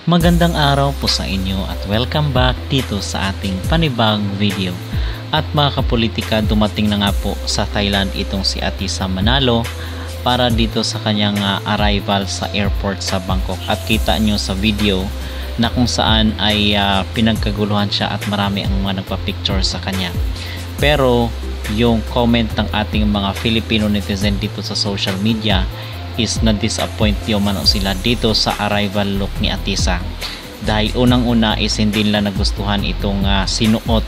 Magandang araw po sa inyo at welcome back dito sa ating panibagong video. At mga kapolitika, dumating na nga po sa Thailand itong si Atisa Manalo para dito sa kanyang arrival sa airport sa Bangkok. At kita nyo sa video na kung saan ay pinagkaguluhan siya at marami ang mga nagpa-picture sa kanya. Pero yung comment ng ating mga Filipino netizen dito sa social media is na-disappoint yung sila dito sa arrival look ni Atisa, dahil unang-una is hindi nila nagustuhan itong sinuot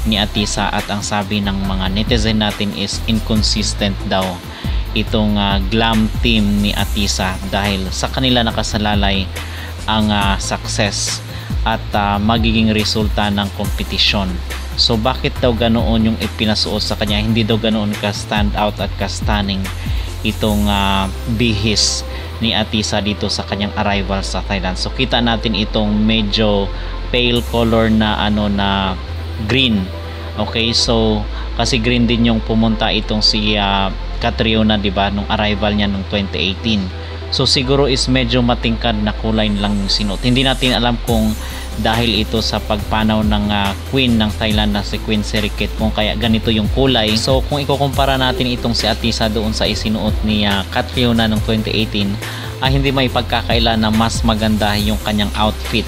ni Atisa, at ang sabi ng mga netizen natin is inconsistent daw itong glam team ni Atisa, dahil sa kanila nakasalalay ang success at magiging resulta ng kompetisyon. So bakit daw ganoon yung ipinasuot sa kanya, hindi daw ganoon ka stand out at ka stunning itong bihis ni Atisa dito sa kanyang arrival sa Thailand. So kita natin itong medyo pale color na na green. Okay, so kasi green din yung pumunta itong si Catriona, di ba, nung arrival niya nung 2018. So siguro is medyo matingkad na kulay lang yung sinuot. Hindi natin alam kung dahil ito sa pagpanaw ng queen ng Thailand na si Queen Sirikit kung kaya ganito yung kulay. So kung ikukumpara natin itong si Atisa doon sa isinuot ni Catriona noong 2018, hindi may pagkakaila na mas maganda yung kanyang outfit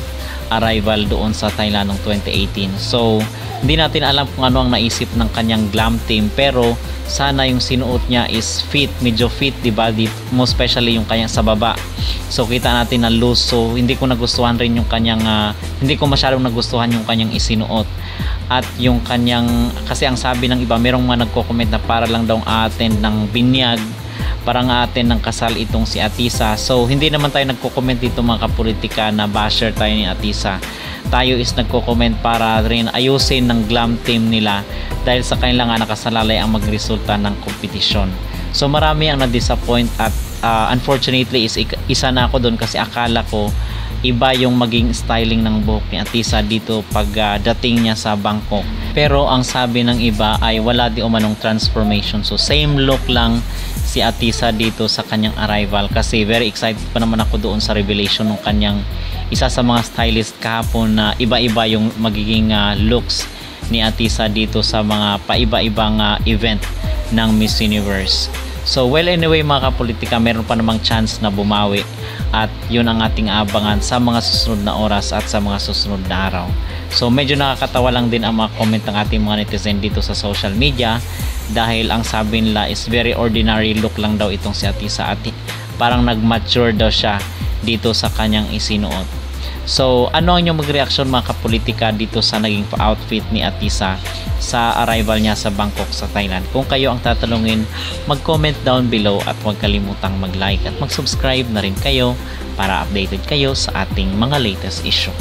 arrival doon sa Thailand noong 2018. So hindi natin alam kung ano ang naisip ng kanyang glam team, pero sana yung sinuot niya is fit, medyo fit, diba? Most especially yung kanyang sa baba. So kita natin na loose. So hindi ko nagustuhan rin yung kanyang hindi ko masyadong nagustuhan yung kanyang isinuot. At yung kanyang, kasi ang sabi ng iba, merong mga nagko-comment na para lang daw attend ng binyag, parang attend ng kasal itong si Atisa. So hindi naman tayo nagko-comment dito mga kapolitika na basher tayo ni Atisa. Tayo is nagko-comment para rin ayusin ng glam team nila, dahil sa kanila nga nakasalalay ang magresulta ng kompetisyon. So marami ang na-disappoint at unfortunately is isa na ako doon, kasi akala ko iba yung maging styling ng buhok ni Atisa dito pag dating niya sa Bangkok. Pero ang sabi ng iba ay wala di umanong transformation. So same look lang si Atisa dito sa kanyang arrival, kasi very excited pa naman ako doon sa revelation ng kanyang isa sa mga stylist kahapon na iba-iba yung magiging looks ni Atisa dito sa mga paiba-ibang event ng Miss Universe. So well, anyway mga kapolitika, meron pa namang chance na bumawi, at yun ang ating abangan sa mga susunod na oras at sa mga susunod na araw. So medyo nakakatawa lang din ang mga comment ng ating mga netizen dito sa social media, dahil ang sabi nila is very ordinary look lang daw itong si Atisa, at parang nag-mature daw siya dito sa kanyang isinuot. So ano ang inyong mag-reaction mga kapolitika dito sa naging outfit ni Atisa sa arrival niya sa Bangkok sa Thailand? Kung kayo ang tatanungin, mag-comment down below at huwag kalimutang mag-like at mag-subscribe na rin kayo para updated kayo sa ating mga latest issue.